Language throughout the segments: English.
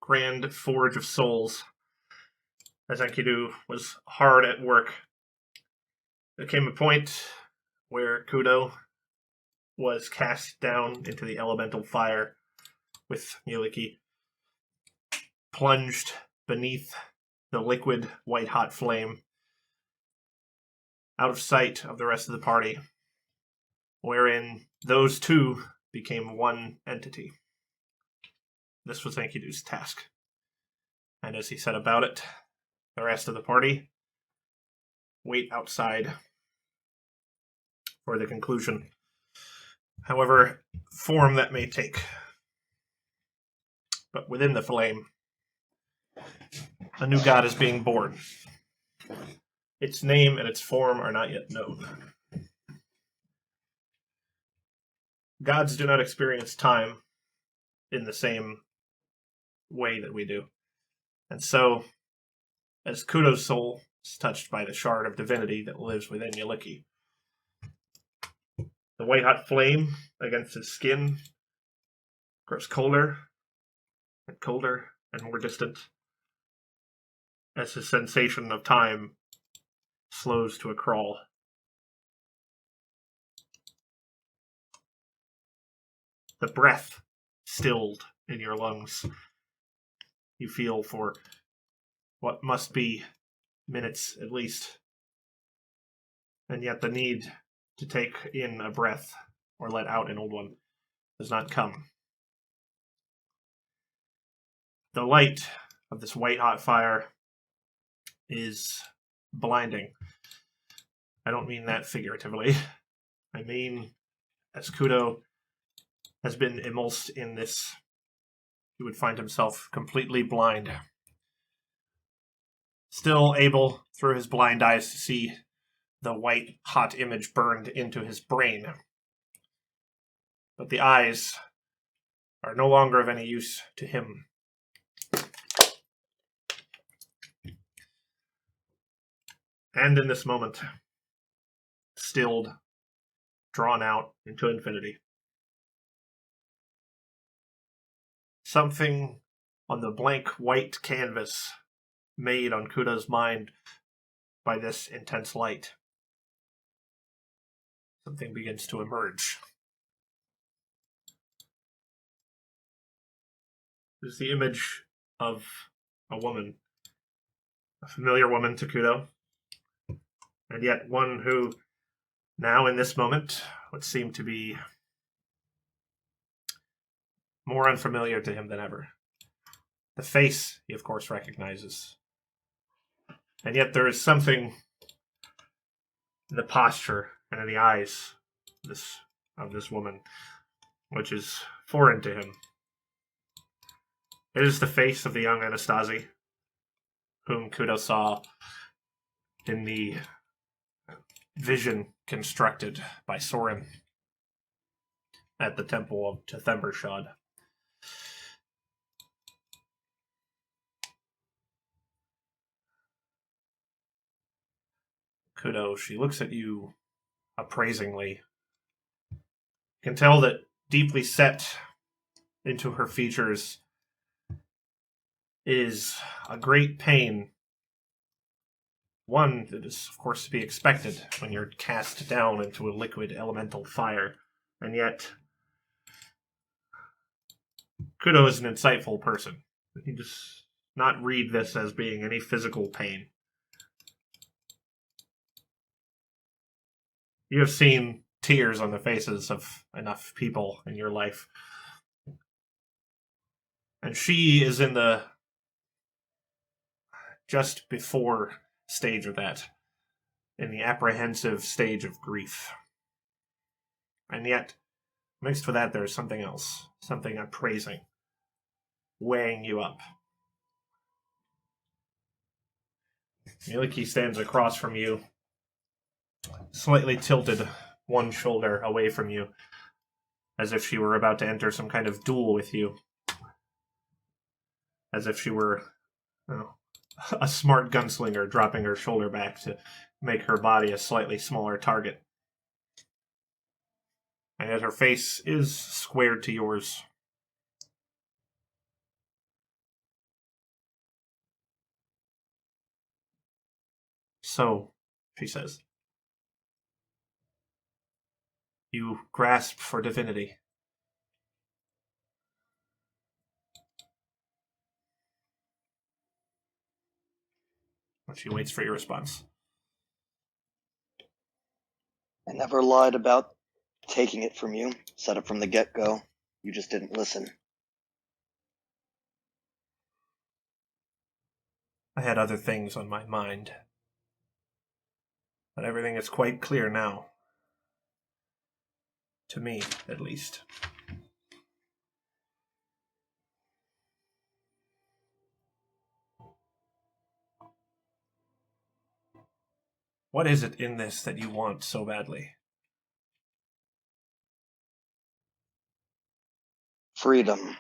grand forge of souls, as Enkidu was hard at work, there came a point where Kudo was cast down into the elemental fire with Mielikki, plunged beneath the liquid white-hot flame, out of sight of the rest of the party, wherein those two became one entity. This was Enkidu's task. And as he set about it, the rest of the party wait outside for the conclusion, however form that may take. But within the flame, a new god is being born. Its name and its form are not yet known. Gods do not experience time in the same way that we do. And so, as Kudo's soul is touched by the shard of divinity that lives within Mielikki, the white-hot flame against his skin grows colder and colder and more distant as his sensation of time slows to a crawl. The breath stilled in your lungs. You feel for what must be minutes at least, and yet the need to take in a breath or let out an old one does not come. The light of this white-hot fire is blinding. I don't mean that figuratively. I mean, as Kudo has been immersed in this, he would find himself completely blind. Still able, through his blind eyes, to see the white, hot image burned into his brain. But the eyes are no longer of any use to him. And in this moment, stilled, drawn out into infinity, something on the blank white canvas made on Kudo's mind by this intense light, something begins to emerge. It is the image of a woman, a familiar woman to Kudo, and yet one who, now in this moment, would seem to be more unfamiliar to him than ever. The face, he of course recognizes. And yet there is something in the posture and in the eyes of this woman which is foreign to him. It is the face of the young Anastasi, whom Kudo saw in the vision constructed by Sorin at the temple of Tethembershad. Kudo, she looks at you appraisingly. You can tell that deeply set into her features is a great pain. One that is, of course, to be expected when you're cast down into a liquid elemental fire. And yet, Kudo is an insightful person. He does not read this as being any physical pain. You have seen tears on the faces of enough people in your life. And she is in the just before stage of that, in the apprehensive stage of grief. And yet, mixed with that, there is something else, something appraising, weighing you up. Mielikki stands across from you, slightly tilted one shoulder away from you, as if she were about to enter some kind of duel with you. As if she were a smart gunslinger dropping her shoulder back to make her body a slightly smaller target. And yet her face is squared to yours. So, she says, you grasp for divinity. And she waits for your response. I never lied about taking it from you. Said it from the get-go. You just didn't listen. I had other things on my mind. But everything is quite clear now. To me, at least. What is it in this that you want so badly? Freedom.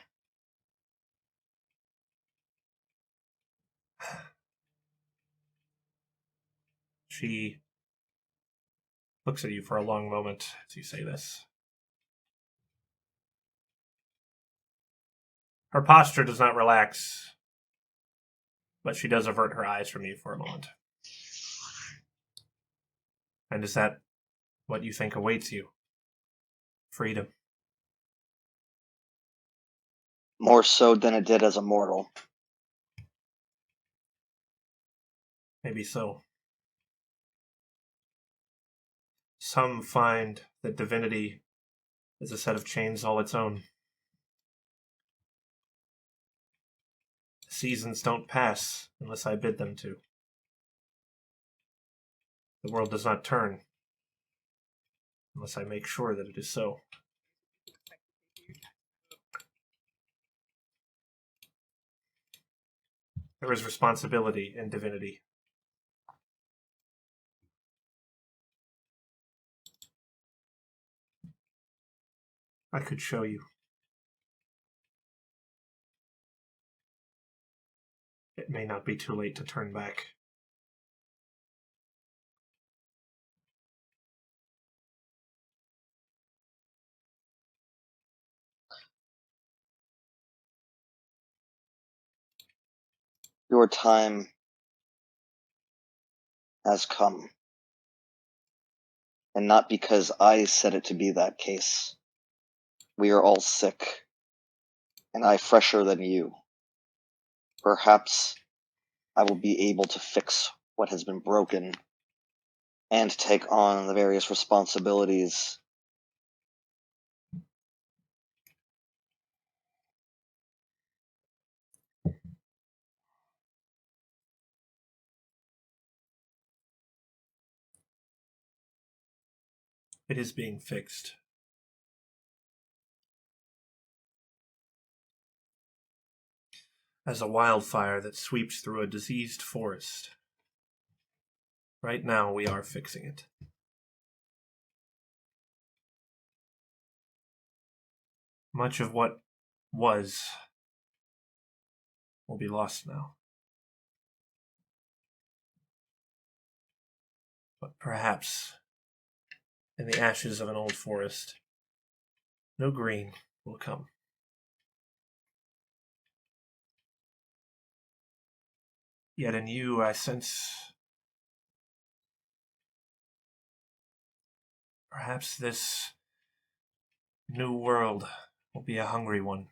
She looks at you for a long moment as you say this. Her posture does not relax, but she does avert her eyes from you for a moment. And is that what you think awaits you? Freedom. More so than it did as a mortal. Maybe so. Some find that divinity is a set of chains all its own. Seasons don't pass unless I bid them to. The world does not turn unless I make sure that it is so. There is responsibility in divinity. I could show you. It may not be too late to turn back. Your time has come. And not because I said it to be that case. We are all sick. And I fresher than you. Perhaps I will be able to fix what has been broken and take on the various responsibilities. It is being fixed. As a wildfire that sweeps through a diseased forest. Right now we are fixing it. Much of what was will be lost now. But perhaps, in the ashes of an old forest, no green will come. Yet in you I sense perhaps this new world will be a hungry one.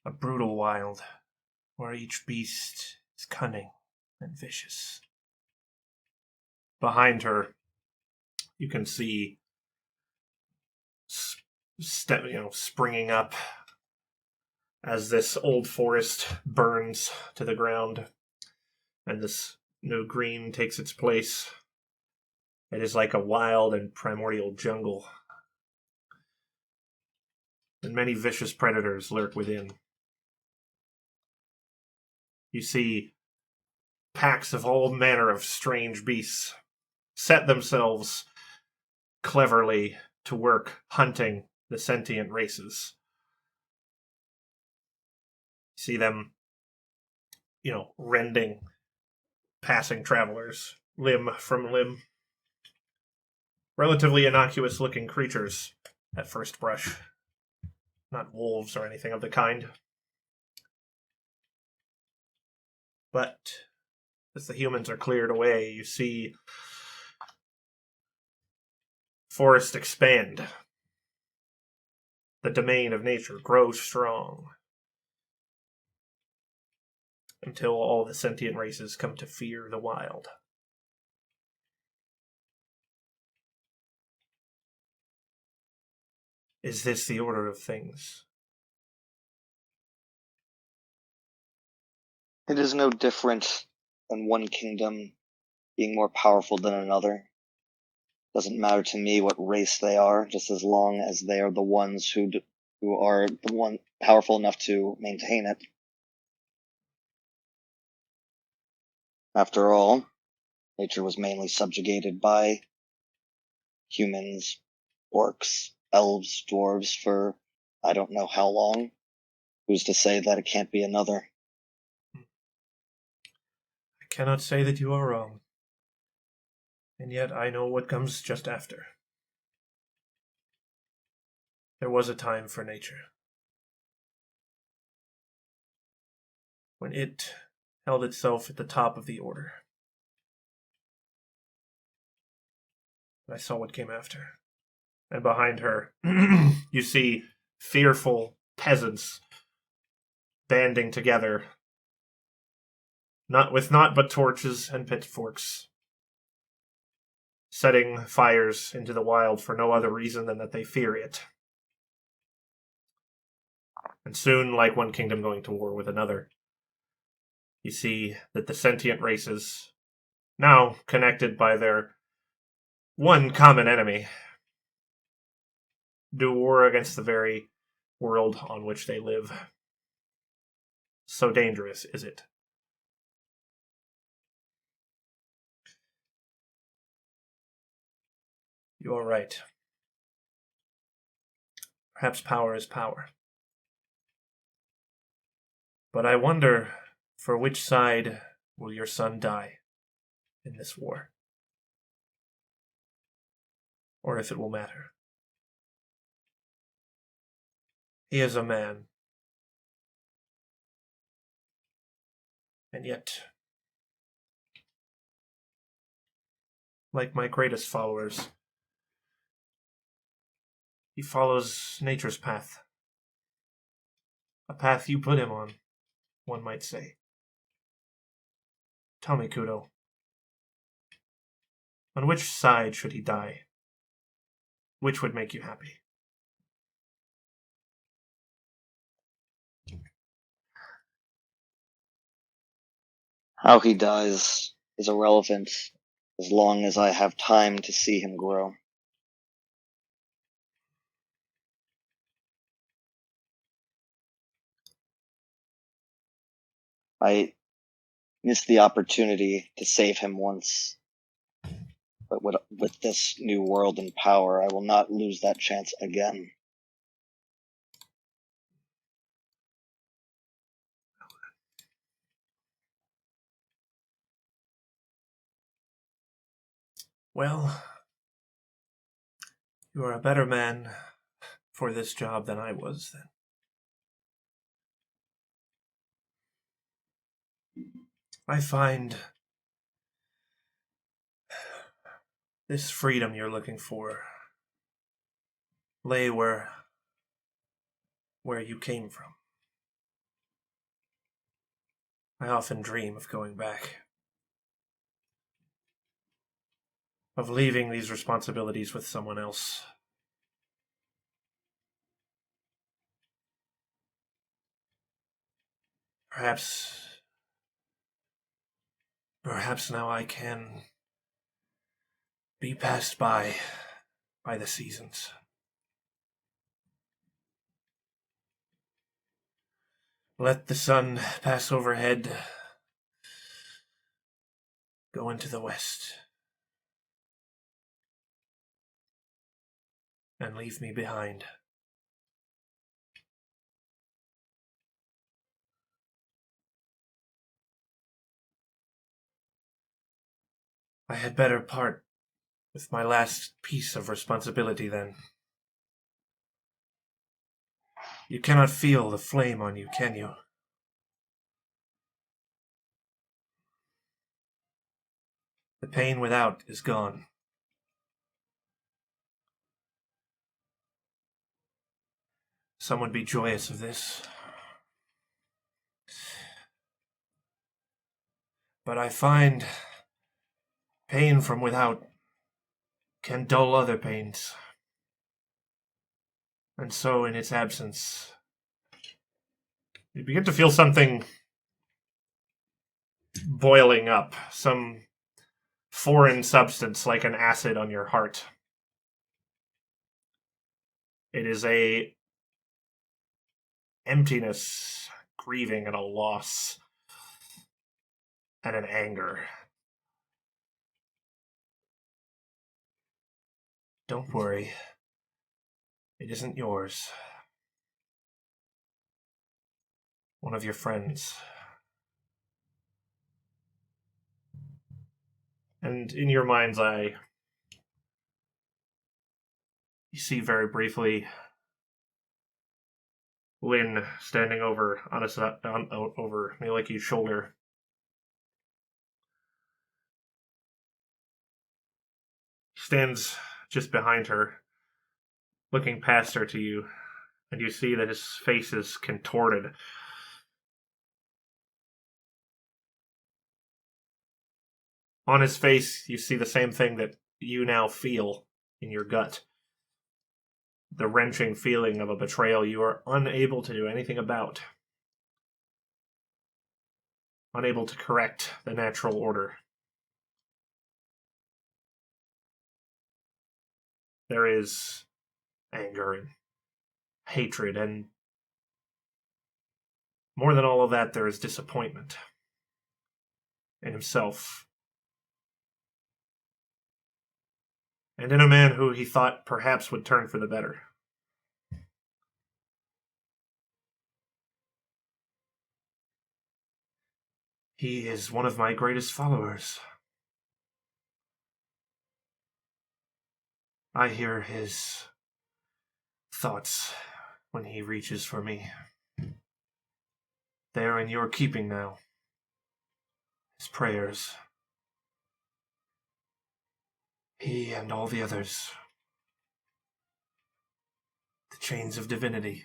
A brutal wild, where each beast is cunning and vicious. Behind her, you can see springing up as this old forest burns to the ground and this new green takes its place. It is like a wild and primordial jungle, and many vicious predators lurk within. You see packs of all manner of strange beasts set themselves cleverly to work hunting the sentient races. See them, rending passing travelers limb from limb. Relatively innocuous looking creatures at first brush. Not wolves or anything of the kind. But as the humans are cleared away, you see forest expand. The domain of nature grows strong until all the sentient races come to fear the wild. Is this the order of things? It is no different than one kingdom being more powerful than another. Doesn't matter to me what race they are, just as long as they are the ones who are the one powerful enough to maintain it. After all, nature was mainly subjugated by humans, orcs, elves, dwarves for I don't know how long. Who's to say that it can't be another? I cannot say that you are wrong, and yet I know what comes just after. There was a time for nature, when it held itself at the top of the order. And I saw what came after. And behind her, you see fearful peasants banding together, not with naught but torches and pitchforks, setting fires into the wild for no other reason than that they fear it. And soon, like one kingdom going to war with another, you see that the sentient races, now connected by their one common enemy, do war against the very world on which they live. So dangerous is it. You are right. Perhaps power is power. But I wonder, for which side will your son die in this war? Or if it will matter. He is a man. And yet, like my greatest followers, he follows nature's path. A path you put him on, one might say. Tell me, Kudo, on which side should he die? Which would make you happy? How he dies is irrelevant as long as I have time to see him grow. I missed the opportunity to save him once, but with this new world and power, I will not lose that chance again. Well, you are a better man for this job than I was, then. I find this freedom you're looking for lay where you came from. I often dream of going back, of leaving these responsibilities with someone else. Perhaps now I can be passed by the seasons. Let the sun pass overhead, go into the west, and leave me behind. I had better part with my last piece of responsibility then. You cannot feel the flame on you, can you? The pain without is gone. Some would be joyous of this. But I find pain from without can dull other pains. And so, in its absence, you begin to feel something boiling up, some foreign substance like an acid on your heart. It is a emptiness, grieving, and a loss, and an anger. Don't worry. It isn't yours. One of your friends. And in your mind's eye, you see very briefly Lynn standing over over Mielikki's shoulder. He stands just behind her, looking past her to you, and you see that his face is contorted. On his face, you see the same thing that you now feel in your gut. The wrenching feeling of a betrayal you are unable to do anything about. Unable to correct the natural order. There is anger and hatred, and more than all of that, there is disappointment in himself. And in a man who he thought perhaps would turn for the better. He is one of my greatest followers. I hear his thoughts when he reaches for me. They are in your keeping now. His prayers. He and all the others. The chains of divinity.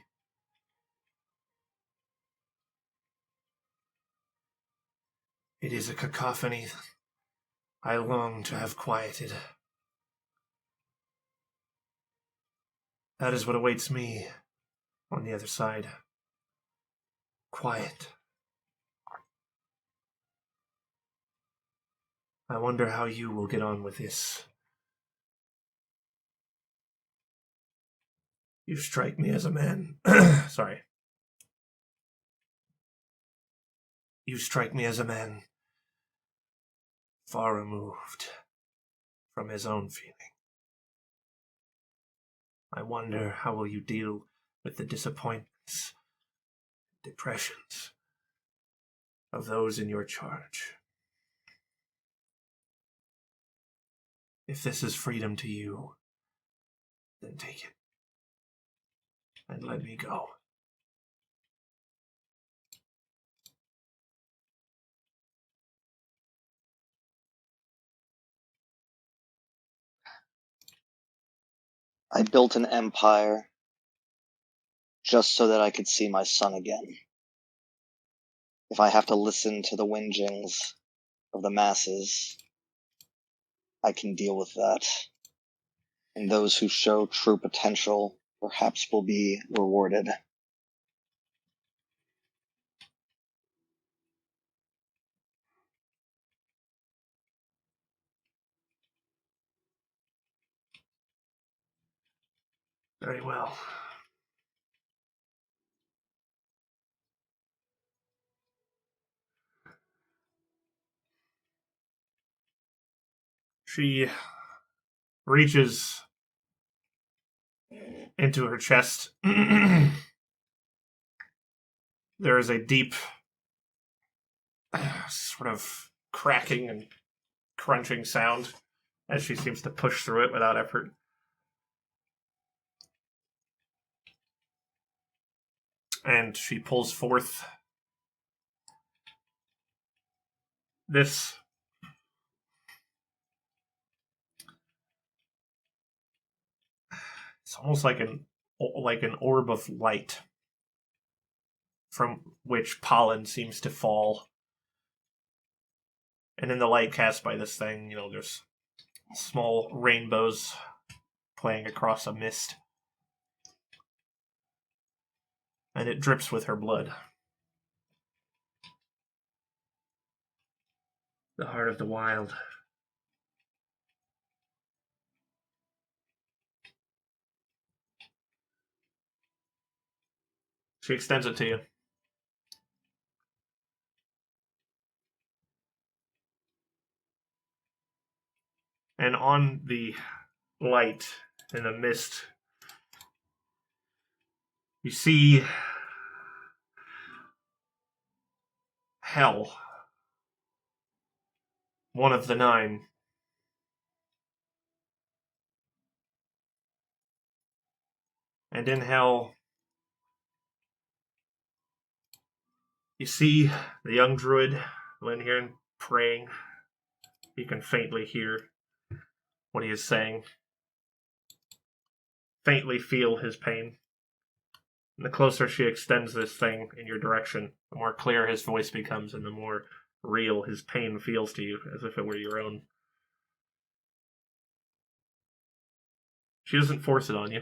It is a cacophony I long to have quieted. That is what awaits me on the other side. Quiet. I wonder how you will get on with this. You strike me as a man. Sorry. You strike me as a man far removed from his own feeling. I wonder how will you deal with the disappointments, depressions of those in your charge. If this is freedom to you, then take it and let me go. I built an empire just so that I could see my son again. If I have to listen to the whingings of the masses, I can deal with that. And those who show true potential perhaps will be rewarded. Very well. She reaches into her chest. There is a deep sort of cracking and crunching sound as she seems to push through it without effort. And she pulls forth this It's almost like an orb of light from which pollen seems to fall. And in the light cast by this thing, there's small rainbows playing across a mist. And it drips with her blood. The heart of the wild. She extends it to you. And on the light in the mist, you see hell. One of the 9. And in hell, you see the young druid, Linhirn, praying. You can faintly hear what he is saying. Faintly feel his pain. And the closer she extends this thing in your direction, the more clear his voice becomes and the more real his pain feels to you, as if it were your own. She doesn't force it on you.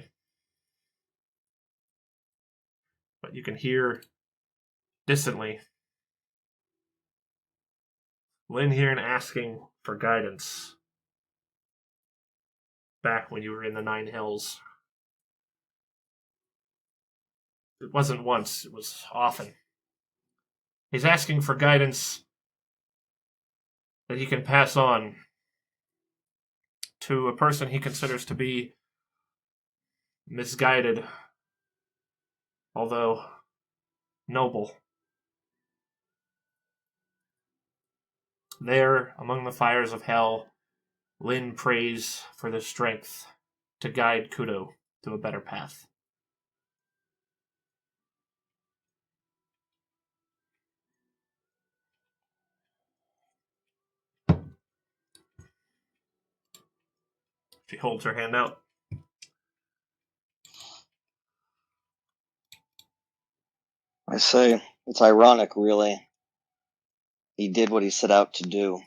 But you can hear distantly Linhirn asking for guidance back when you were in the 9 Hills. It wasn't once, it was often. He's asking for guidance that he can pass on to a person he considers to be misguided, although noble. There, among the fires of hell, Lin prays for the strength to guide Kudo to a better path. She holds her hand out. I say, it's ironic, really. He did what he set out to do,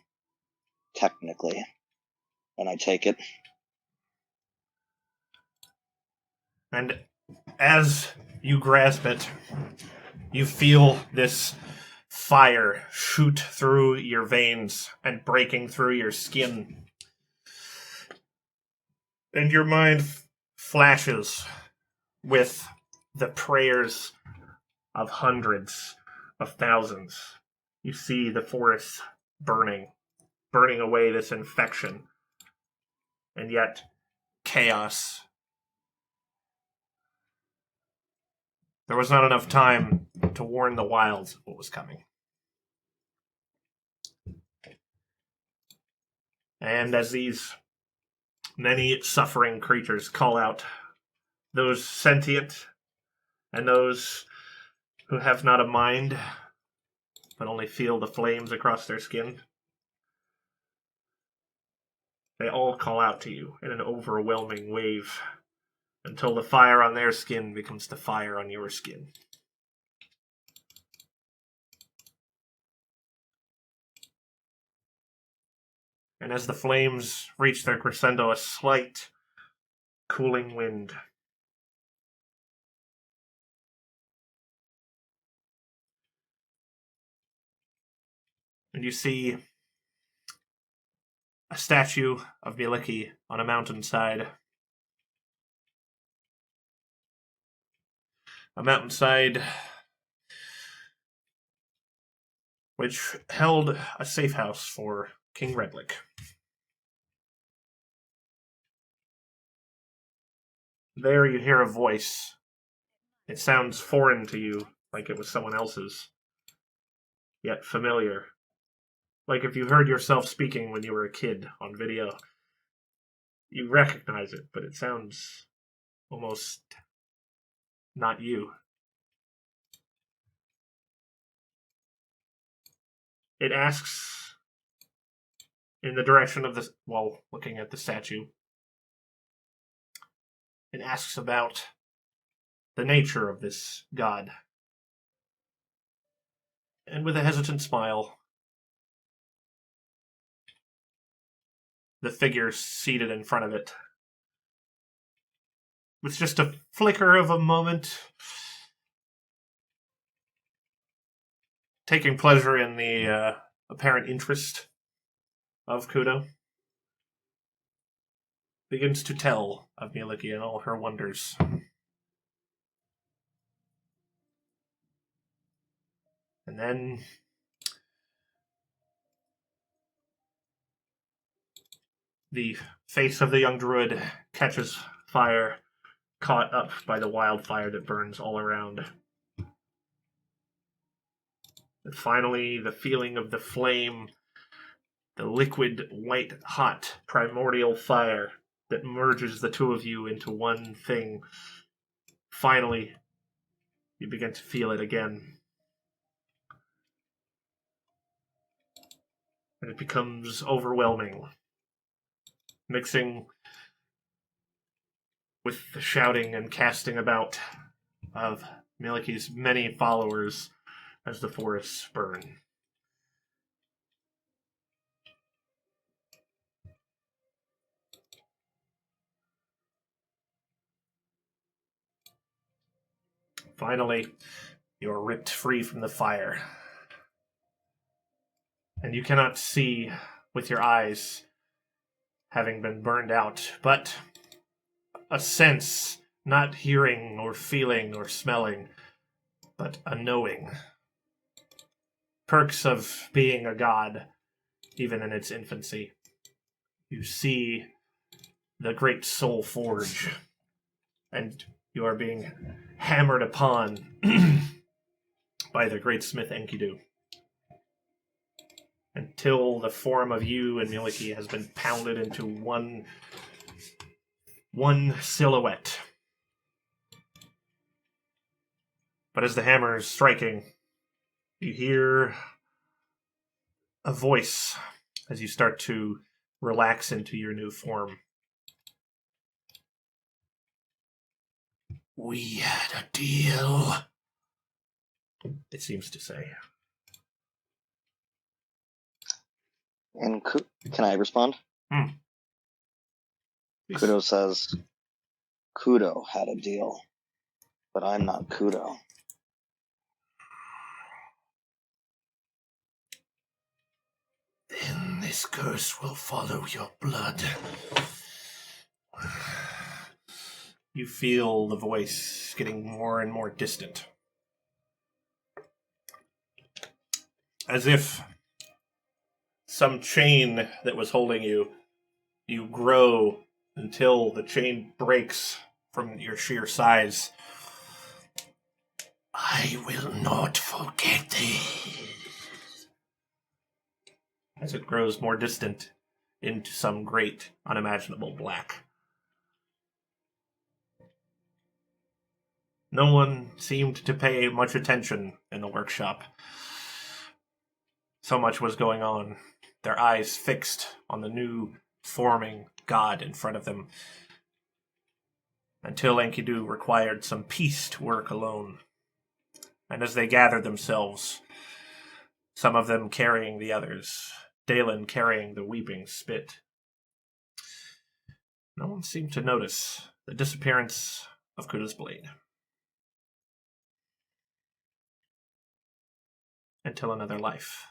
technically, and I take it. And as you grasp it, you feel this fire shoot through your veins and breaking through your skin. And your mind flashes with the prayers of hundreds of thousands. You see the forest burning away this infection. And yet, chaos. There was not enough time to warn the wilds of what was coming. And as these many suffering creatures call out, those sentient and those who have not a mind, but only feel the flames across their skin, they all call out to you in an overwhelming wave until the fire on their skin becomes the fire on your skin. And as the flames reach their crescendo, a slight cooling wind and you see a statue of Mielikki on a mountainside. A mountainside which held a safe house for King Redlick. There you hear a voice. It sounds foreign to you, like it was someone else's, yet familiar. Like if you heard yourself speaking when you were a kid on video. You recognize it, but it sounds almost not you. It asks in the direction of the, while looking at the statue, and asks about the nature of this god. And with a hesitant smile, the figure seated in front of it, with just a flicker of a moment, taking pleasure in the apparent interest of Kudo, begins to tell of Mielikki and all her wonders. And then the face of the young druid catches fire, caught up by the wildfire that burns all around. And finally, the feeling of the flame, the liquid, white, hot, primordial fire that merges the two of you into one thing. Finally, you begin to feel it again. And it becomes overwhelming, mixing with the shouting and casting about of Mielikki's many followers as the forests burn. Finally, you are ripped free from the fire. And you cannot see with your eyes, having been burned out, but a sense, not hearing or feeling or smelling, but a knowing. Perks of being a god, even in its infancy. You see the great soul forge, and you are being hammered upon by the great smith Enkidu, until the form of you and Mielikki has been pounded into one silhouette. But as the hammer is striking, you hear a voice as you start to relax into your new form. We had a deal, it seems to say. And can I respond? Kudo says, Kudo had a deal, but I'm not Kudo. Then this curse will follow your blood. You feel the voice getting more and more distant. As if some chain that was holding you, you grow until the chain breaks from your sheer size. I will not forget this. As it grows more distant into some great, unimaginable black. No one seemed to pay much attention in the workshop. So much was going on, their eyes fixed on the new forming god in front of them, until Enkidu required some peace to work alone. And as they gathered themselves, some of them carrying the others, Dalen carrying the weeping spit, no one seemed to notice the disappearance of Kudo's blade. Until another life.